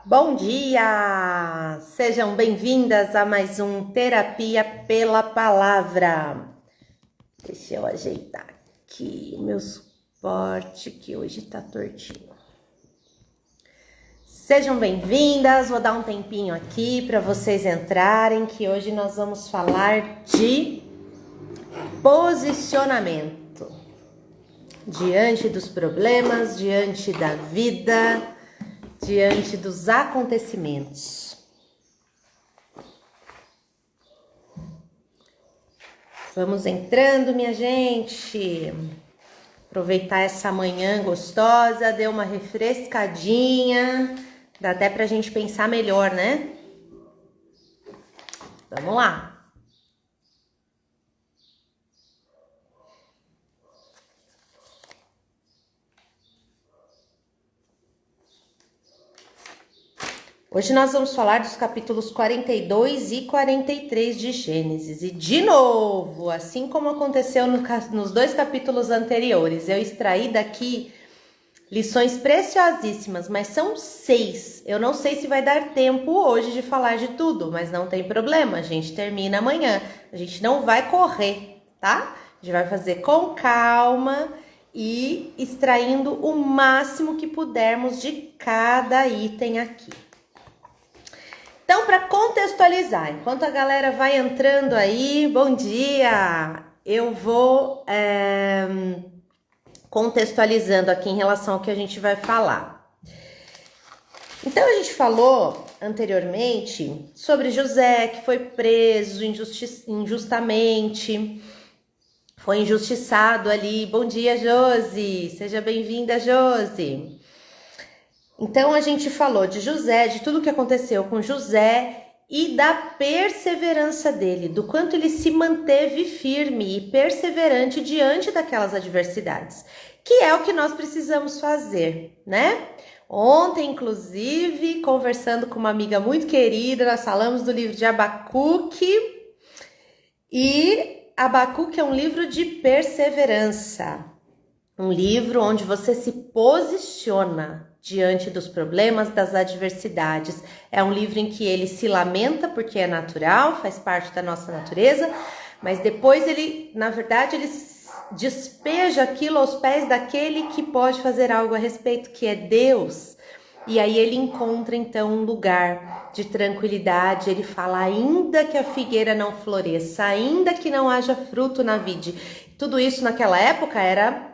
Bom dia! Sejam bem-vindas a mais um Terapia pela Palavra. Deixa eu ajeitar aqui o meu suporte, que hoje tá tortinho. Sejam bem-vindas, vou dar um tempinho aqui para vocês entrarem, que hoje nós vamos falar de posicionamento. Diante dos problemas, diante da vida, diante dos acontecimentos. Vamos entrando, minha gente. Aproveitar essa manhã gostosa, deu uma refrescadinha. Dá até pra gente pensar melhor, né? Vamos lá. Hoje nós vamos falar dos capítulos 42 e 43 de Gênesis. E de novo, assim como aconteceu nos dois capítulos anteriores, eu extraí daqui lições preciosíssimas, mas são 6. Eu não sei se vai dar tempo hoje de falar de tudo, mas não tem problema, a gente termina amanhã. A gente não vai correr, tá? A gente vai fazer com calma e extraindo o máximo que pudermos de cada item aqui. Então, para contextualizar, enquanto a galera vai entrando aí, bom dia! Eu vou contextualizando aqui em relação ao que a gente vai falar. Então, a gente falou anteriormente sobre José, que foi preso injustamente, foi injustiçado ali. Bom dia, Josi! Seja bem-vinda, Josi! Então, a gente falou de José, de tudo que aconteceu com José e da perseverança dele, do quanto ele se manteve firme e perseverante diante daquelas adversidades, que é o que nós precisamos fazer, né? Ontem, inclusive, conversando com uma amiga muito querida, nós falamos do livro de Abacuque, e Abacuque é um livro de perseverança, um livro onde você se posiciona diante dos problemas, das adversidades. É um livro em que ele se lamenta porque é natural, faz parte da nossa natureza, mas depois ele, na verdade, ele despeja aquilo aos pés daquele que pode fazer algo a respeito, que é Deus. E aí ele encontra então um lugar de tranquilidade. Ele fala: ainda que a figueira não floresça, ainda que não haja fruto na vide. Tudo isso naquela época eram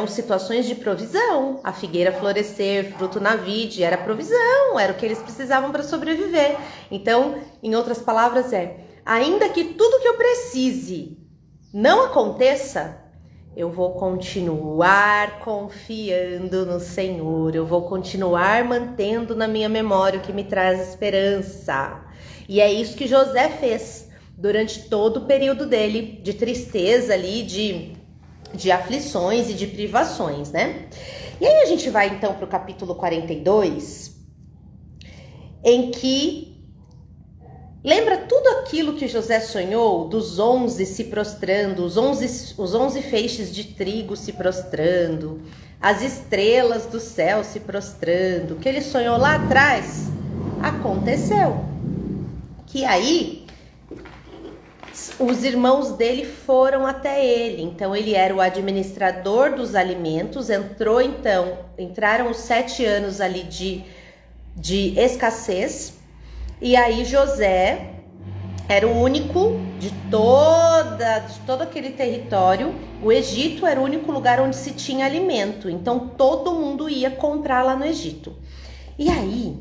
situações de provisão. A figueira florescer, fruto na vide, era provisão, era o que eles precisavam para sobreviver. Então, em outras palavras, ainda que tudo que eu precise não aconteça, eu vou continuar confiando no Senhor, eu vou continuar mantendo na minha memória o que me traz esperança. E é isso que José fez durante todo o período dele de tristeza ali, de aflições e de privações, né? E aí a gente vai então para o capítulo 42, em que lembra tudo aquilo que José sonhou, dos 11 se prostrando, os 11 feixes de trigo se prostrando, as estrelas do céu se prostrando, que ele sonhou lá atrás, aconteceu. Que aí os irmãos dele foram até ele, então ele era o administrador dos alimentos. Entraram os 7 anos ali de escassez, e aí José era o único de todo aquele território. O Egito era o único lugar onde se tinha alimento, então todo mundo ia comprar lá no Egito. E aí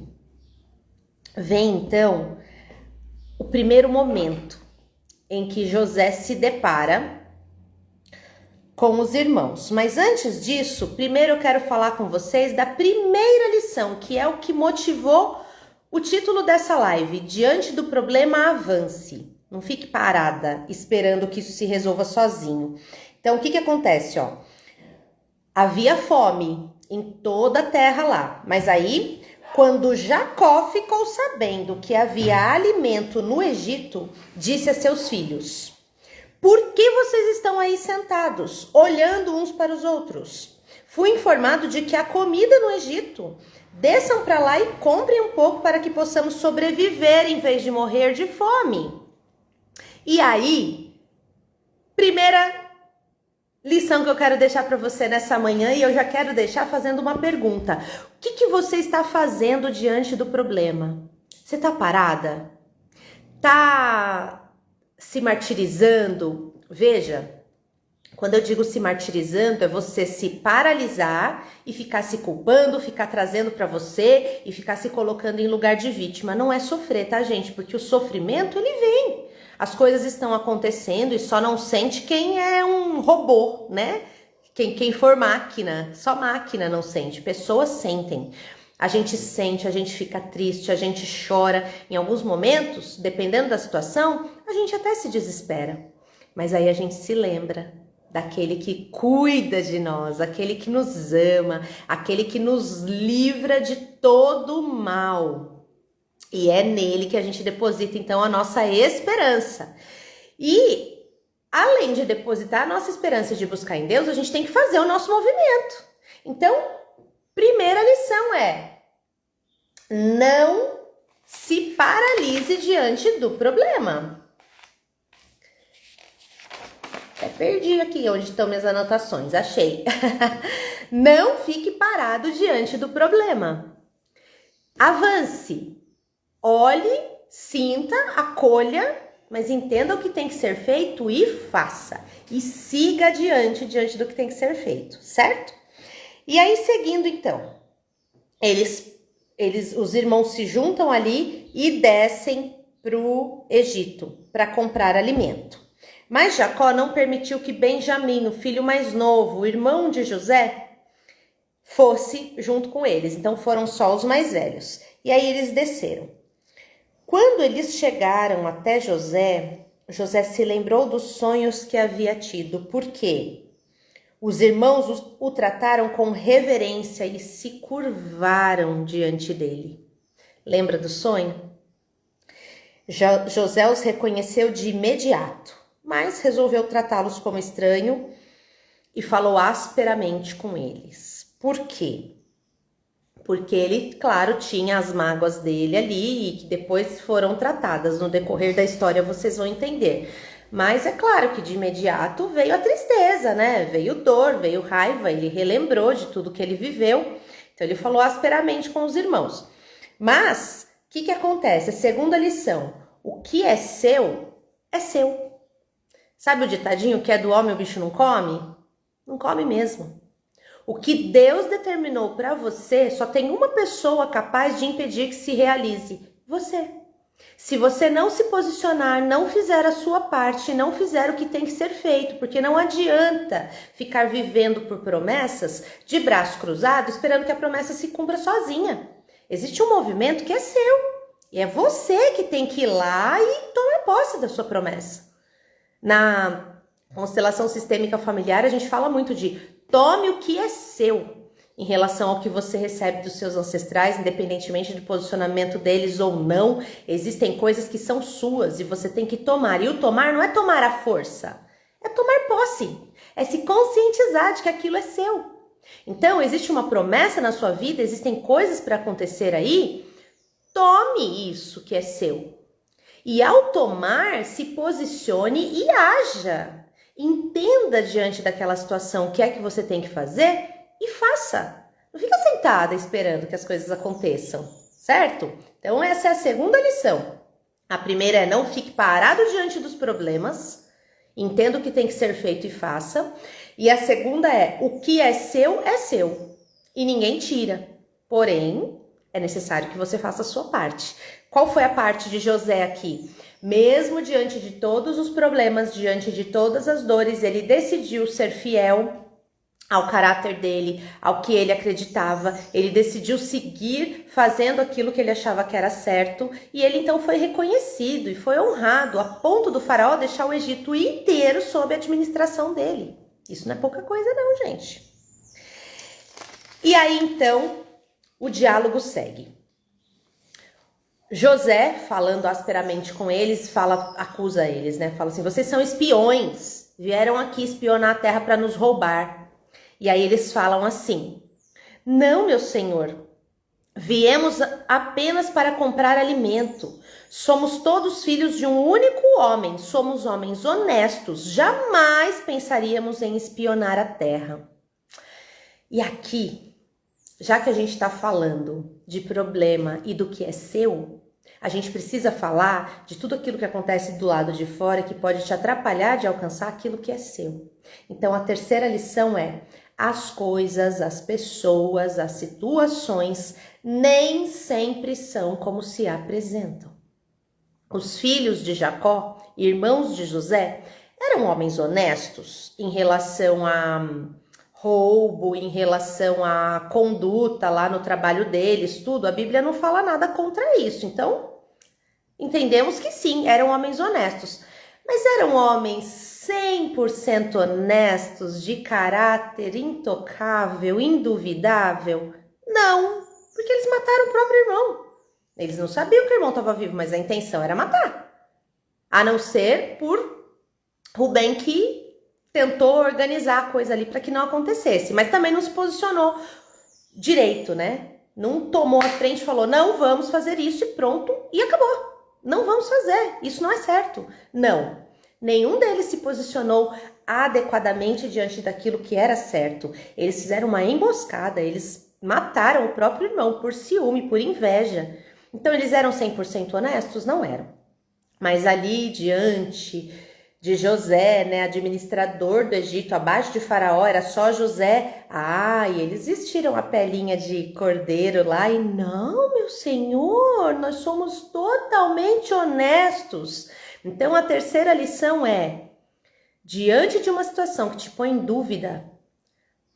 vem então o primeiro momento em que José se depara com os irmãos. Mas antes disso, primeiro eu quero falar com vocês da primeira lição, que é o que motivou o título dessa live: diante do problema, avance. Não fique parada esperando que isso se resolva sozinho. Então, o que acontece? Havia fome em toda a terra lá, mas aí, quando Jacó ficou sabendo que havia alimento no Egito, disse a seus filhos: por que vocês estão aí sentados, olhando uns para os outros? Fui informado de que há comida no Egito. Desçam para lá e comprem um pouco para que possamos sobreviver em vez de morrer de fome. E aí, primeira lição que eu quero deixar para você nessa manhã, e eu já quero deixar fazendo uma pergunta. O que você está fazendo diante do problema? Você está parada? Está se martirizando? Veja, quando eu digo se martirizando, é você se paralisar e ficar se culpando, ficar trazendo para você e ficar se colocando em lugar de vítima. Não é sofrer, tá, gente? Porque o sofrimento, ele vem. As coisas estão acontecendo e só não sente quem é um robô, né? Quem for máquina, só máquina não sente, pessoas sentem. A gente sente, a gente fica triste, a gente chora. Em alguns momentos, dependendo da situação, a gente até se desespera. Mas aí a gente se lembra daquele que cuida de nós, aquele que nos ama, aquele que nos livra de todo o mal. E é nele que a gente deposita, então, a nossa esperança. E, além de depositar a nossa esperança de buscar em Deus, a gente tem que fazer o nosso movimento. Então, primeira lição é: não se paralise diante do problema. Até perdi aqui onde estão minhas anotações, achei. Não fique parado diante do problema. Avance, olhe, sinta, acolha, mas entenda o que tem que ser feito e faça. E siga adiante diante do que tem que ser feito, certo? E aí, seguindo então, os irmãos se juntam ali e descem para o Egito para comprar alimento. Mas Jacó não permitiu que Benjamim, o filho mais novo, o irmão de José, fosse junto com eles. Então foram só os mais velhos. E aí eles desceram. Quando eles chegaram até José, José se lembrou dos sonhos que havia tido. Por quê? Os irmãos o trataram com reverência e se curvaram diante dele. Lembra do sonho? José os reconheceu de imediato, mas resolveu tratá-los como estranho e falou asperamente com eles. Por quê? Porque ele, claro, tinha as mágoas dele ali e que depois foram tratadas. No decorrer da história vocês vão entender. Mas é claro que de imediato veio a tristeza, né? Veio dor, veio raiva, ele relembrou de tudo que ele viveu. Então ele falou asperamente com os irmãos. Mas, o que acontece? A segunda lição: o que é seu, é seu. Sabe o ditadinho que é do homem o bicho não come? Não come mesmo. O que Deus determinou para você, só tem uma pessoa capaz de impedir que se realize: você. Se você não se posicionar, não fizer a sua parte, não fizer o que tem que ser feito, porque não adianta ficar vivendo por promessas de braço cruzado, esperando que a promessa se cumpra sozinha. Existe um movimento que é seu, e é você que tem que ir lá e tomar posse da sua promessa. Na constelação sistêmica familiar, a gente fala muito de tome o que é seu em relação ao que você recebe dos seus ancestrais, independentemente do posicionamento deles ou não. Existem coisas que são suas e você tem que tomar. E o tomar não é tomar à força, é tomar posse, é se conscientizar de que aquilo é seu. Então, existe uma promessa na sua vida, existem coisas para acontecer aí. Tome isso que é seu. E ao tomar, se posicione e haja. Entenda diante daquela situação o que é que você tem que fazer e faça. Não fica sentada esperando que as coisas aconteçam, certo? Então essa é a segunda lição. A primeira é: não fique parado diante dos problemas. Entenda o que tem que ser feito e faça. E a segunda é: o que é seu e ninguém tira. Porém, é necessário que você faça a sua parte. Qual foi a parte de José aqui? Mesmo diante de todos os problemas, diante de todas as dores, ele decidiu ser fiel ao caráter dele, ao que ele acreditava. Ele decidiu seguir fazendo aquilo que ele achava que era certo. E ele então foi reconhecido e foi honrado a ponto do faraó deixar o Egito inteiro sob a administração dele. Isso não é pouca coisa não, gente. E aí então o diálogo segue. José, falando asperamente com eles, acusa eles, né? Fala assim: vocês são espiões, vieram aqui espionar a terra para nos roubar. E aí eles falam assim: não, meu senhor, viemos apenas para comprar alimento. Somos todos filhos de um único homem, somos homens honestos, jamais pensaríamos em espionar a terra. E aqui, já que a gente está falando de problema e do que é seu, a gente precisa falar de tudo aquilo que acontece do lado de fora que pode te atrapalhar de alcançar aquilo que é seu. Então, a terceira lição é: as coisas, as pessoas, as situações nem sempre são como se apresentam. Os filhos de Jacó, irmãos de José, eram homens honestos em relação a roubo, em relação à conduta lá no trabalho deles, tudo. A Bíblia não fala nada contra isso. Então, entendemos que sim, eram homens honestos. Mas eram homens 100% honestos, de caráter intocável, induvidável? Não, porque eles mataram o próprio irmão. Eles não sabiam que o irmão estava vivo, mas a intenção era matar. A não ser por Rubem, que tentou organizar a coisa ali para que não acontecesse, mas também não se posicionou direito, né? Não tomou a frente e falou: não vamos fazer isso, e pronto, e acabou. Não vamos fazer, isso não é certo. Não, nenhum deles se posicionou adequadamente diante daquilo que era certo. Eles fizeram uma emboscada, eles mataram o próprio irmão por ciúme, por inveja. Então eles eram 100% honestos? Não eram. Mas ali diante de José, né, administrador do Egito, abaixo de Faraó, era só José. E eles vestiram a pelinha de cordeiro lá e: não, meu senhor, nós somos totalmente honestos. Então a terceira lição é: diante de uma situação que te põe em dúvida,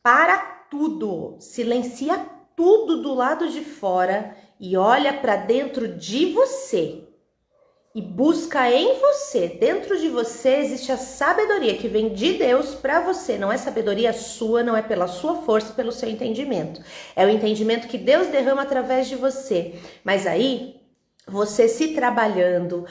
para tudo, silencia tudo do lado de fora e olha para dentro de você. E busca em você, dentro de você existe a sabedoria que vem de Deus para você. Não é sabedoria sua, não é pela sua força, pelo seu entendimento. É o entendimento que Deus derrama através de você. Mas aí, você trabalhando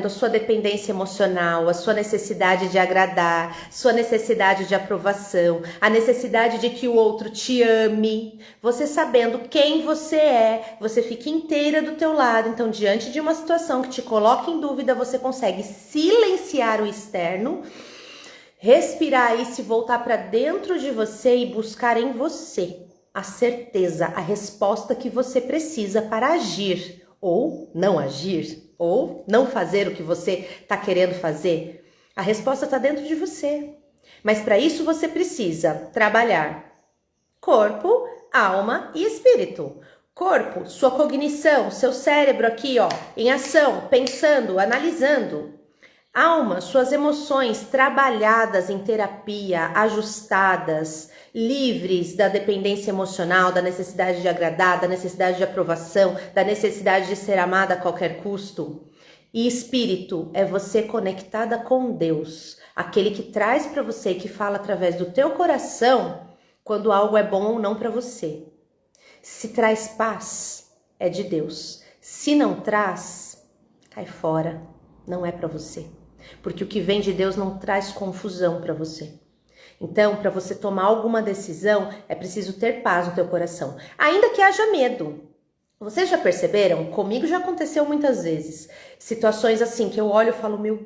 a sua dependência emocional, a sua necessidade de agradar, sua necessidade de aprovação, a necessidade de que o outro te ame, você sabendo quem você é, você fica inteira do teu lado. Então, diante de uma situação que te coloca em dúvida, você consegue silenciar o externo, respirar e se voltar para dentro de você e buscar em você a certeza, a resposta que você precisa para agir, ou não agir, ou não fazer o que você está querendo fazer. A resposta está dentro de você. Mas para isso você precisa trabalhar corpo, alma e espírito. Corpo, sua cognição, seu cérebro aqui, em ação, pensando, analisando. Alma, suas emoções trabalhadas em terapia, ajustadas, livres da dependência emocional, da necessidade de agradar, da necessidade de aprovação, da necessidade de ser amada a qualquer custo. E espírito é você conectada com Deus, aquele que traz para você, que fala através do teu coração quando algo é bom ou não para você. Se traz paz, é de Deus. Se não traz, cai fora, não é para você. Porque o que vem de Deus não traz confusão para você. Então, para você tomar alguma decisão, é preciso ter paz no teu coração. Ainda que haja medo. Vocês já perceberam? Comigo já aconteceu muitas vezes. Situações assim que eu olho e falo: meu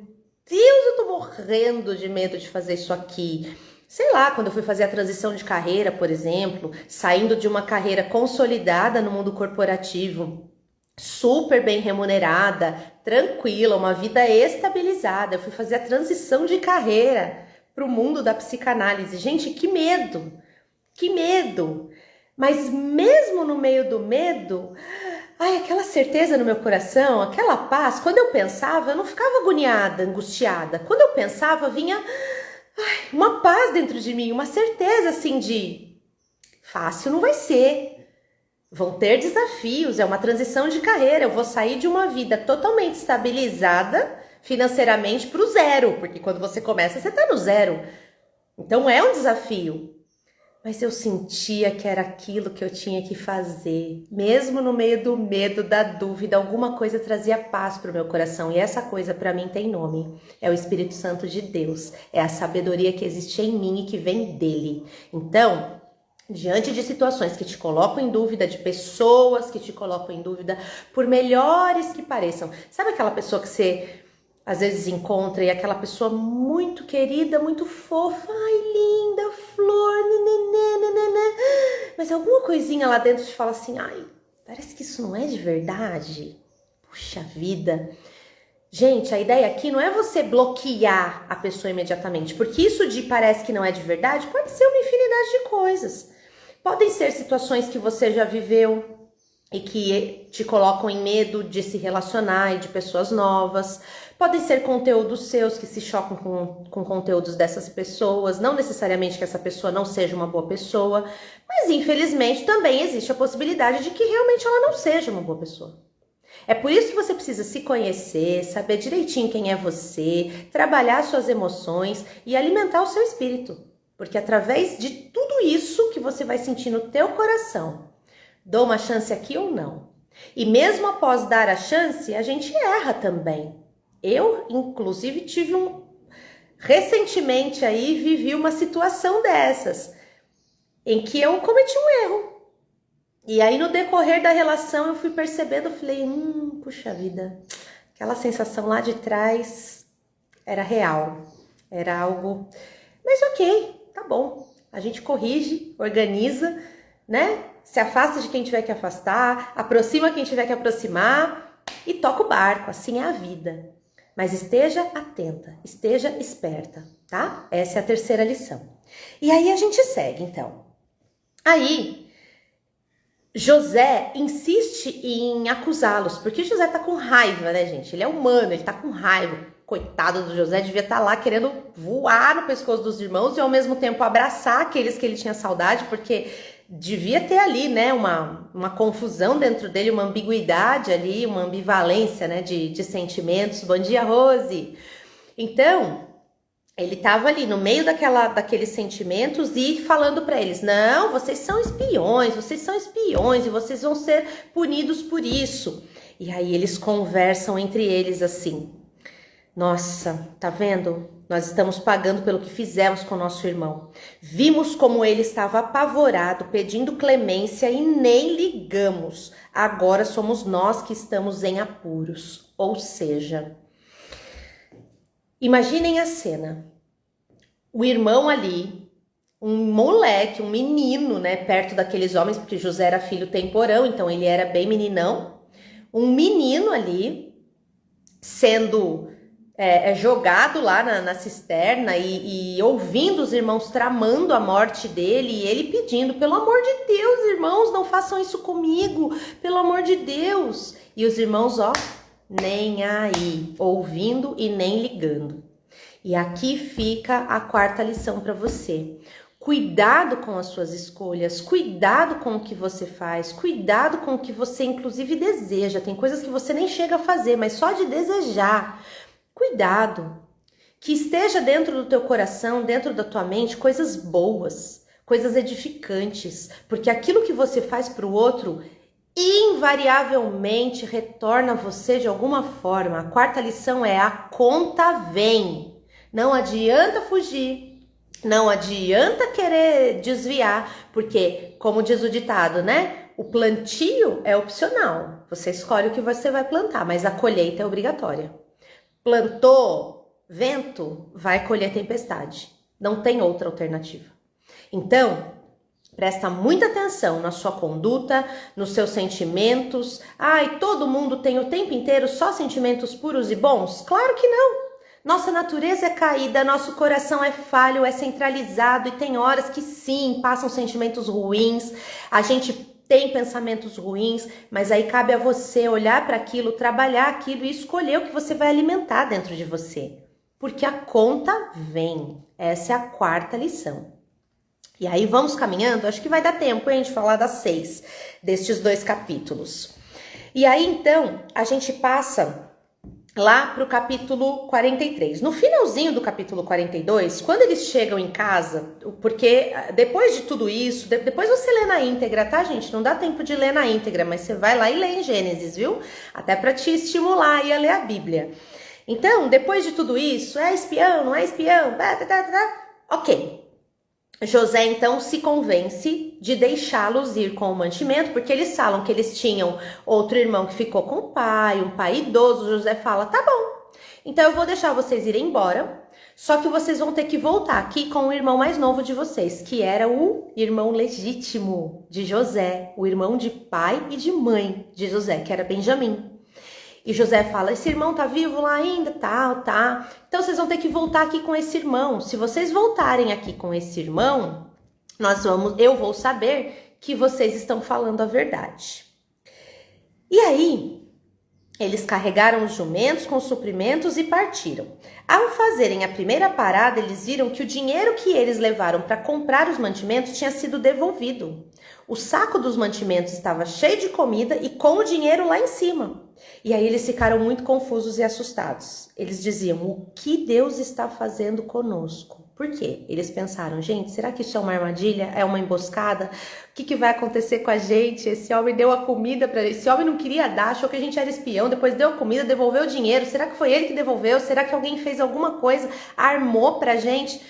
Deus, eu tô morrendo de medo de fazer isso aqui. Sei lá, quando eu fui fazer a transição de carreira, por exemplo, saindo de uma carreira consolidada no mundo corporativo, super bem remunerada, tranquila, uma vida estabilizada. Eu fui fazer a transição de carreira para o mundo da psicanálise. Gente, que medo! Que medo! Mas mesmo no meio do medo, aquela certeza no meu coração, aquela paz, quando eu pensava, eu não ficava agoniada, angustiada. Quando eu pensava, vinha uma paz dentro de mim, uma certeza assim de: fácil não vai ser. Vão ter desafios, é uma transição de carreira, eu vou sair de uma vida totalmente estabilizada financeiramente para o zero, porque quando você começa, você está no zero. Então é um desafio. mas eu sentia que era aquilo que eu tinha que fazer. Mesmo no meio do medo, da dúvida, alguma coisa trazia paz para o meu coração. E essa coisa para mim tem nome. É o Espírito Santo de Deus. É a sabedoria que existe em mim e que vem dele. Então, diante de situações que te colocam em dúvida, de pessoas que te colocam em dúvida, por melhores que pareçam. Sabe aquela pessoa que você às vezes encontra e aquela pessoa muito querida, muito fofa, ai linda, flor, nananana, mas alguma coisinha lá dentro te fala assim, ai, parece que isso não é de verdade. Puxa vida. Gente, a ideia aqui não é você bloquear a pessoa imediatamente, porque isso de parece que não é de verdade pode ser uma infinidade de coisas. Podem ser situações que você já viveu e que te colocam em medo de se relacionar e de pessoas novas. Podem ser conteúdos seus que se chocam com conteúdos dessas pessoas, não necessariamente que essa pessoa não seja uma boa pessoa, mas infelizmente também existe a possibilidade de que realmente ela não seja uma boa pessoa. É por isso que você precisa se conhecer, saber direitinho quem é você, trabalhar suas emoções e alimentar o seu espírito. Porque através de tudo isso que você vai sentir no teu coração, dou uma chance aqui ou não? E mesmo após dar a chance, a gente erra também. Eu, inclusive, recentemente aí, vivi uma situação dessas, em que eu cometi um erro. E aí, no decorrer da relação, eu fui percebendo, eu falei, puxa vida, aquela sensação lá de trás era real, era algo... Mas ok, tá bom, a gente corrige, organiza, né? Se afasta de quem tiver que afastar, aproxima quem tiver que aproximar e toca o barco, assim é a vida. Mas esteja atenta, esteja esperta, tá? Essa é a terceira lição. E aí a gente segue, então. Aí, José insiste em acusá-los, porque José tá com raiva, né, gente? Ele é humano, ele tá com raiva. Coitado do José, devia estar lá querendo voar no pescoço dos irmãos e ao mesmo tempo abraçar aqueles que ele tinha saudade, porque devia ter ali, né, uma confusão dentro dele, uma ambiguidade ali, uma ambivalência, né, de sentimentos. Bom dia, Rose! Então, ele estava ali no meio daqueles sentimentos e falando para eles, não, vocês são espiões e vocês vão ser punidos por isso. E aí eles conversam entre eles assim, nossa, tá vendo? Nós estamos pagando pelo que fizemos com nosso irmão. Vimos como ele estava apavorado, pedindo clemência e nem ligamos. Agora somos nós que estamos em apuros. Ou seja, imaginem a cena. O irmão ali, um moleque, um menino, né, perto daqueles homens, porque José era filho temporão, então ele era bem meninão. Um menino ali, sendo... jogado lá na cisterna e ouvindo os irmãos tramando a morte dele e ele pedindo, pelo amor de Deus, irmãos, não façam isso comigo, pelo amor de Deus. E os irmãos, ó, nem aí, ouvindo e nem ligando. E aqui fica a quarta lição para você. Cuidado com as suas escolhas, cuidado com o que você faz, cuidado com o que você inclusive deseja. Tem coisas que você nem chega a fazer, mas só de desejar. Cuidado, que esteja dentro do teu coração, dentro da tua mente, coisas boas, coisas edificantes, porque aquilo que você faz para o outro, invariavelmente retorna a você de alguma forma. A quarta lição é a conta vem. Não adianta fugir, não adianta querer desviar, porque, como diz o ditado, né? O plantio é opcional, você escolhe o que você vai plantar, mas a colheita é obrigatória. Plantou vento, vai colher tempestade. Não tem outra alternativa. Então, presta muita atenção na sua conduta, nos seus sentimentos. Ai, todo mundo tem o tempo inteiro só sentimentos puros e bons? Claro que não. Nossa natureza é caída, nosso coração é falho, é centralizado e tem horas que sim, passam sentimentos ruins. A gente tem pensamentos ruins, mas aí cabe a você olhar para aquilo, trabalhar aquilo e escolher o que você vai alimentar dentro de você. Porque a conta vem. Essa é a quarta lição. E aí vamos caminhando, acho que vai dar tempo, hein, de falar das 6 destes 2 capítulos. E aí então, a gente passa lá para o capítulo 43. No finalzinho do capítulo 42, quando eles chegam em casa, porque depois de tudo isso, depois você lê na íntegra, tá, gente? Não dá tempo de ler na íntegra, mas você vai lá e lê em Gênesis, viu? Até para te estimular aí a ler a Bíblia. Então, depois de tudo isso, é espião, não é espião? Ok. José, então, se convence de deixá-los ir com o mantimento, porque eles falam que eles tinham outro irmão que ficou com o pai, um pai idoso. José fala, tá bom, então eu vou deixar vocês irem embora, só que vocês vão ter que voltar aqui com o irmão mais novo de vocês, que era o irmão legítimo de José, o irmão de pai e de mãe de José, que era Benjamim. E José fala, esse irmão tá vivo lá ainda? Tá. Então vocês vão ter que voltar aqui com esse irmão. Se vocês voltarem aqui com esse irmão, eu vou saber que vocês estão falando a verdade. E aí, eles carregaram os jumentos com suprimentos e partiram. Ao fazerem a primeira parada, eles viram que o dinheiro que eles levaram para comprar os mantimentos tinha sido devolvido. O saco dos mantimentos estava cheio de comida e com o dinheiro lá em cima. E aí eles ficaram muito confusos e assustados. Eles diziam, o que Deus está fazendo conosco? Por quê? Eles pensaram, gente, será que isso é uma armadilha? É uma emboscada? O que vai acontecer com a gente? Esse homem deu a comida para gente. Esse homem não queria dar, achou que a gente era espião, depois deu a comida, devolveu o dinheiro. Será que foi ele que devolveu? Será que alguém fez alguma coisa, armou pra gente?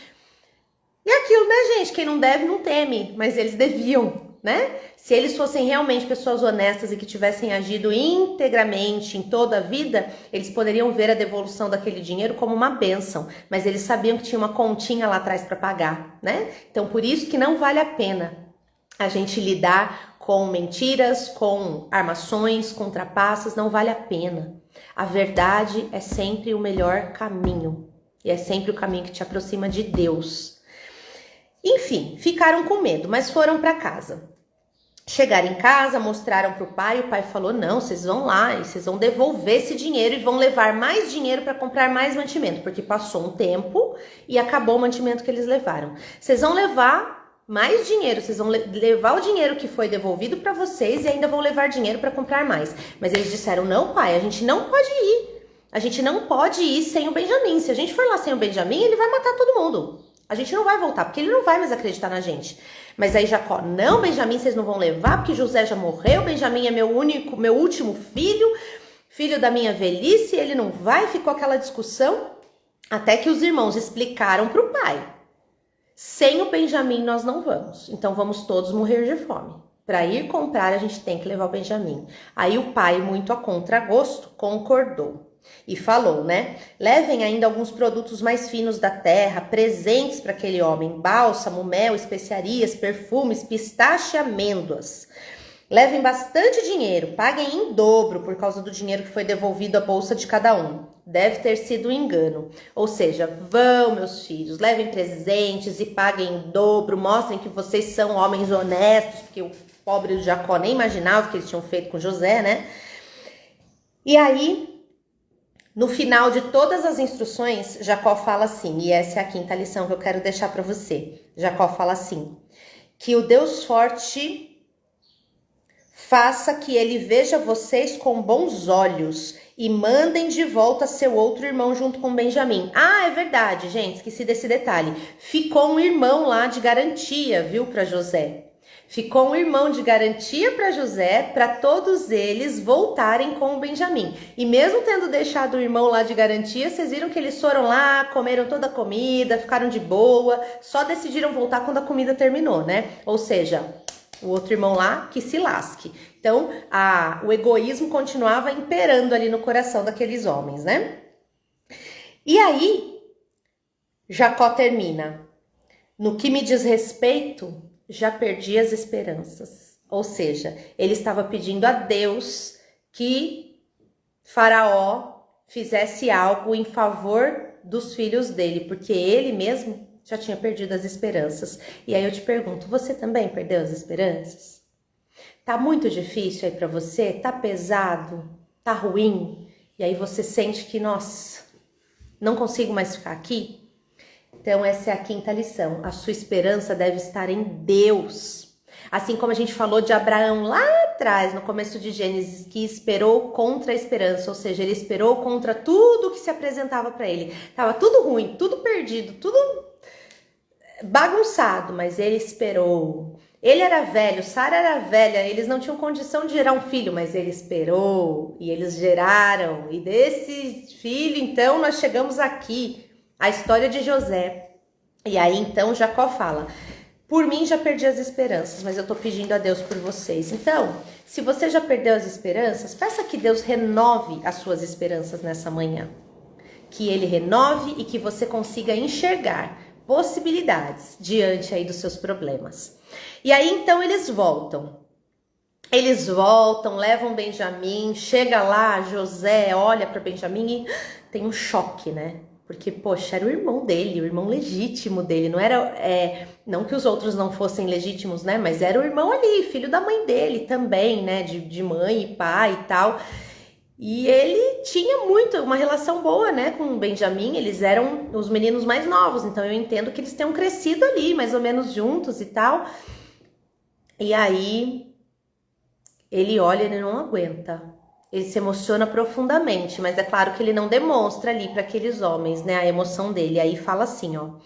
E aquilo, né, gente? Quem não deve não teme, mas eles deviam, né? Se eles fossem realmente pessoas honestas e que tivessem agido integramente em toda a vida, eles poderiam ver a devolução daquele dinheiro como uma bênção, mas eles sabiam que tinha uma continha lá atrás para pagar, né? Então, por isso que não vale a pena a gente lidar com mentiras, com armações, com trapaças, não vale a pena. A verdade é sempre o melhor caminho e é sempre o caminho que te aproxima de Deus. Enfim, ficaram com medo, mas foram para casa. Chegaram em casa, mostraram para o pai falou, não, vocês vão lá e vocês vão devolver esse dinheiro e vão levar mais dinheiro para comprar mais mantimento, porque passou um tempo e acabou o mantimento que eles levaram. Vocês vão levar mais dinheiro, vocês vão levar o dinheiro que foi devolvido para vocês e ainda vão levar dinheiro para comprar mais. Mas eles disseram, não, pai, a gente não pode ir. A gente não pode ir sem o Benjamim. Se a gente for lá sem o Benjamim, ele vai matar todo mundo. A gente não vai voltar, porque ele não vai mais acreditar na gente. Mas aí Jacó, não, Benjamim, vocês não vão levar, porque José já morreu, Benjamim é meu último filho da minha velhice, ele não vai, ficou aquela discussão, até que os irmãos explicaram para o pai, sem o Benjamim nós não vamos, então vamos todos morrer de fome. Para ir comprar a gente tem que levar o Benjamim. Aí o pai, muito a contragosto, concordou. E falou, né? Levem ainda alguns produtos mais finos da terra, presentes para aquele homem, bálsamo, mel, especiarias, perfumes, pistache e amêndoas. Levem bastante dinheiro, paguem em dobro por causa do dinheiro que foi devolvido à bolsa de cada um. Deve ter sido um engano. Ou seja, vão, meus filhos, levem presentes e paguem em dobro, mostrem que vocês são homens honestos, porque o pobre Jacó nem imaginava o que eles tinham feito com José, né? E aí, no final de todas as instruções, Jacó fala assim, e essa é a quinta lição que eu quero deixar para você. Jacó fala assim, que o Deus forte faça que ele veja vocês com bons olhos e mandem de volta seu outro irmão junto com Benjamim. Ah, é verdade, gente, esqueci desse detalhe. Ficou um irmão lá de garantia, viu, para José. Ficou um irmão de garantia para José, para todos eles voltarem com o Benjamim. E mesmo tendo deixado o irmão lá de garantia, vocês viram que eles foram lá, comeram toda a comida, ficaram de boa, só decidiram voltar quando a comida terminou, né? Ou seja, o outro irmão lá que se lasque. Então, o egoísmo continuava imperando ali no coração daqueles homens, né? E aí, Jacó termina. No que me diz respeito, já perdi as esperanças. Ou seja, ele estava pedindo a Deus que Faraó fizesse algo em favor dos filhos dele, porque ele mesmo já tinha perdido as esperanças. E aí eu te pergunto, você também perdeu as esperanças? Tá muito difícil aí para você? Tá pesado? Tá ruim? E aí você sente que, nossa, não consigo mais ficar aqui? Então essa é a quinta lição. A sua esperança deve estar em Deus. Assim como a gente falou de Abraão lá atrás, no começo de Gênesis, que esperou contra a esperança, ou seja, ele esperou contra tudo que se apresentava para ele. Tava tudo ruim, tudo perdido, tudo bagunçado, mas ele esperou. Ele era velho, Sara era velha, eles não tinham condição de gerar um filho, mas ele esperou e eles geraram. E desse filho, então, nós chegamos aqui, a história de José. E aí, então, Jacó fala: por mim já perdi as esperanças, mas eu tô pedindo a Deus por vocês. Então, se você já perdeu as esperanças, peça que Deus renove as suas esperanças nessa manhã. Que Ele renove e que você consiga enxergar possibilidades diante aí dos seus problemas. E aí, então, eles voltam, levam Benjamim, chega lá, José olha para Benjamim e tem um choque, né? Porque, poxa, era o irmão dele, o irmão legítimo dele, não era, não que os outros não fossem legítimos, né? Mas era o irmão ali, filho da mãe dele também, né? De mãe e pai e tal. E ele tinha uma relação boa, né, com o Benjamim. Eles eram os meninos mais novos, então eu entendo que eles tenham crescido ali, mais ou menos juntos e tal. E aí, ele olha e ele não aguenta. Ele se emociona profundamente, mas é claro que ele não demonstra ali para aqueles homens, né, a emoção dele. Aí fala assim, ó: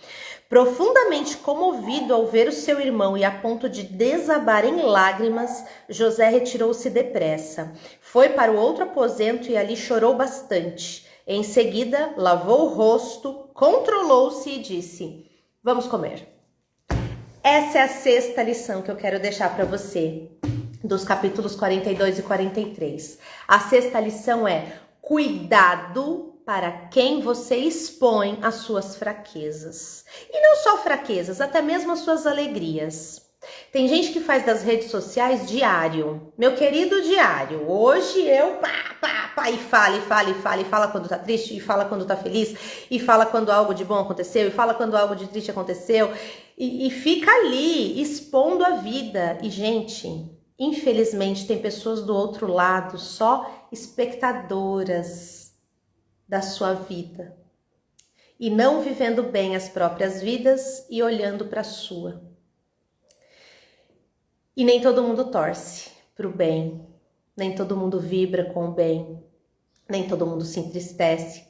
profundamente comovido ao ver o seu irmão e a ponto de desabar em lágrimas, José retirou-se depressa. Foi para o outro aposento e ali chorou bastante. Em seguida, lavou o rosto, controlou-se e disse: vamos comer. Essa é a sexta lição que eu quero deixar para você, dos capítulos 42 e 43. A sexta lição é: cuidado para quem você expõe as suas fraquezas. E não só fraquezas, até mesmo as suas alegrias. Tem gente que faz das redes sociais diário. Meu querido diário, hoje eu e fala quando tá triste, e fala quando tá feliz, e fala quando algo de bom aconteceu, e fala quando algo de triste aconteceu, e fica ali expondo a vida. E, gente, infelizmente tem pessoas do outro lado, só espectadoras da sua vida, e não vivendo bem as próprias vidas e olhando para a sua. E nem todo mundo torce para o bem, nem todo mundo vibra com o bem, nem todo mundo se entristece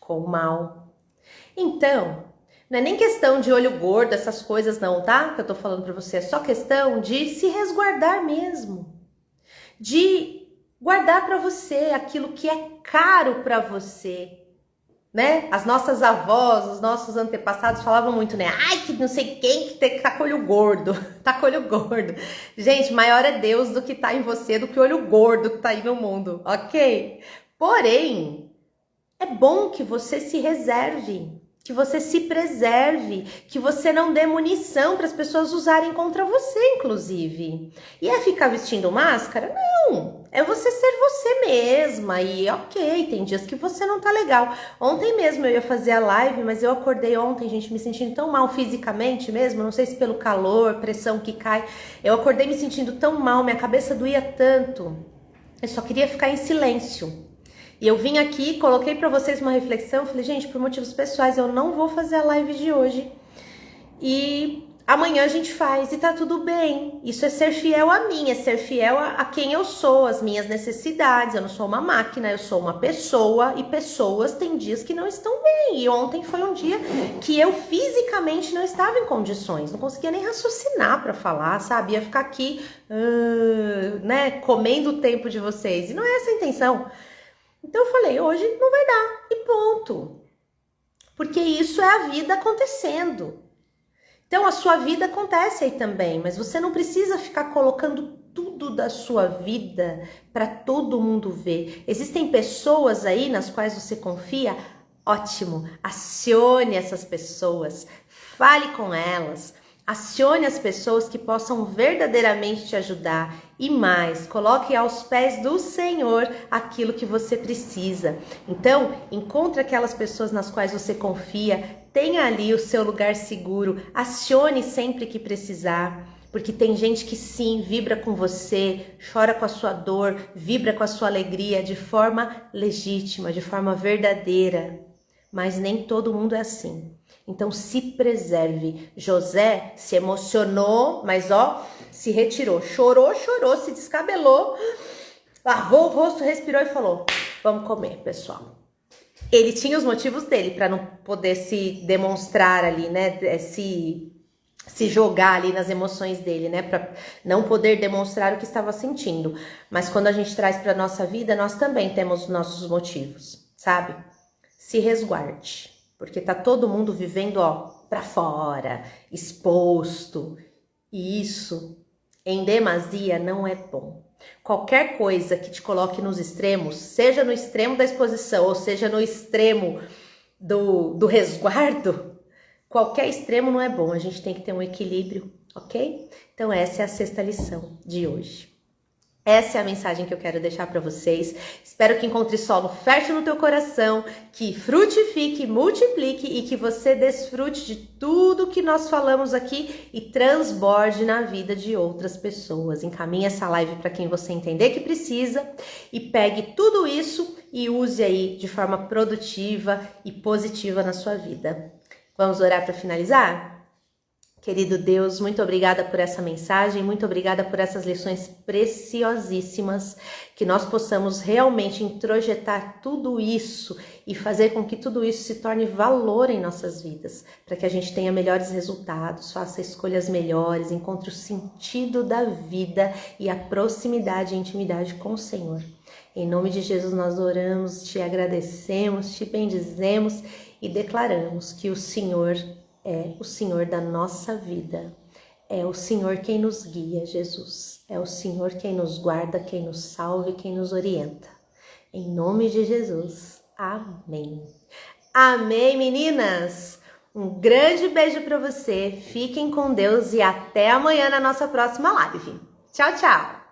com o mal. Então, não é nem questão de olho gordo, essas coisas não, tá? Que eu tô falando para você, é só questão de se resguardar mesmo, de guardar para você aquilo que é caro para você, né? As nossas avós, os nossos antepassados falavam muito, né? Ai, que não sei quem que tá com olho gordo, tá com olho gordo. Gente, maior é Deus do que tá em você, do que o olho gordo que tá aí no mundo, ok? Porém, é bom que você se reserve, que você se preserve, que você não dê munição para as pessoas usarem contra você, inclusive. E é ficar vestindo máscara? Não, é você ser você mesma. E ok, tem dias que você não tá legal. Ontem mesmo eu ia fazer a live, mas eu acordei ontem, gente, me sentindo tão mal fisicamente mesmo, não sei se pelo calor, pressão que cai. Eu acordei me sentindo tão mal, minha cabeça doía tanto. Eu só queria ficar em silêncio. E eu vim aqui, coloquei para vocês uma reflexão, falei, gente, por motivos pessoais eu não vou fazer a live de hoje. E amanhã a gente faz e tá tudo bem. Isso é ser fiel a mim, é ser fiel a quem eu sou, as minhas necessidades. Eu não sou uma máquina, eu sou uma pessoa e pessoas têm dias que não estão bem. E ontem foi um dia que eu fisicamente não estava em condições, não conseguia nem raciocinar para falar, sabe? Ia ficar aqui, né, comendo o tempo de vocês. E não é essa a intenção. Então eu falei, hoje não vai dar, e ponto. Porque isso é a vida acontecendo. Então a sua vida acontece aí também, mas você não precisa ficar colocando tudo da sua vida para todo mundo ver. Existem pessoas aí nas quais você confia? Ótimo, acione essas pessoas, fale com elas. Acione as pessoas que possam verdadeiramente te ajudar e mais, coloque aos pés do Senhor aquilo que você precisa. Então, encontre aquelas pessoas nas quais você confia, tenha ali o seu lugar seguro, acione sempre que precisar, porque tem gente que sim, vibra com você, chora com a sua dor, vibra com a sua alegria de forma legítima, de forma verdadeira, mas nem todo mundo é assim. Então se preserve. José se emocionou, mas se retirou, chorou, se descabelou, lavou o rosto, respirou e falou: vamos comer, pessoal. Ele tinha os motivos dele para não poder se demonstrar ali, né? Se jogar ali nas emoções dele, né? Para não poder demonstrar o que estava sentindo. Mas quando a gente traz para nossa vida, nós também temos os nossos motivos, sabe? Se resguarde, porque tá todo mundo vivendo, para fora, exposto. E isso, em demasia, não é bom. Qualquer coisa que te coloque nos extremos, seja no extremo da exposição ou seja no extremo do resguardo, qualquer extremo não é bom. A gente tem que ter um equilíbrio, ok? Então essa é a 6ª lição de hoje. Essa é a mensagem que eu quero deixar para vocês. Espero que encontre solo fértil no teu coração, que frutifique, multiplique e que você desfrute de tudo que nós falamos aqui e transborde na vida de outras pessoas. Encaminhe essa live para quem você entender que precisa e pegue tudo isso e use aí de forma produtiva e positiva na sua vida. Vamos orar para finalizar? Querido Deus, muito obrigada por essa mensagem, muito obrigada por essas lições preciosíssimas, que nós possamos realmente introjetar tudo isso e fazer com que tudo isso se torne valor em nossas vidas, para que a gente tenha melhores resultados, faça escolhas melhores, encontre o sentido da vida e a proximidade e intimidade com o Senhor. Em nome de Jesus nós oramos, te agradecemos, te bendizemos e declaramos que o Senhor é o Senhor da nossa vida, é o Senhor quem nos guia, Jesus, é o Senhor quem nos guarda, quem nos salva e quem nos orienta. Em nome de Jesus, amém. Amém, meninas! Um grande beijo para você, fiquem com Deus e até amanhã na nossa próxima live. Tchau, tchau!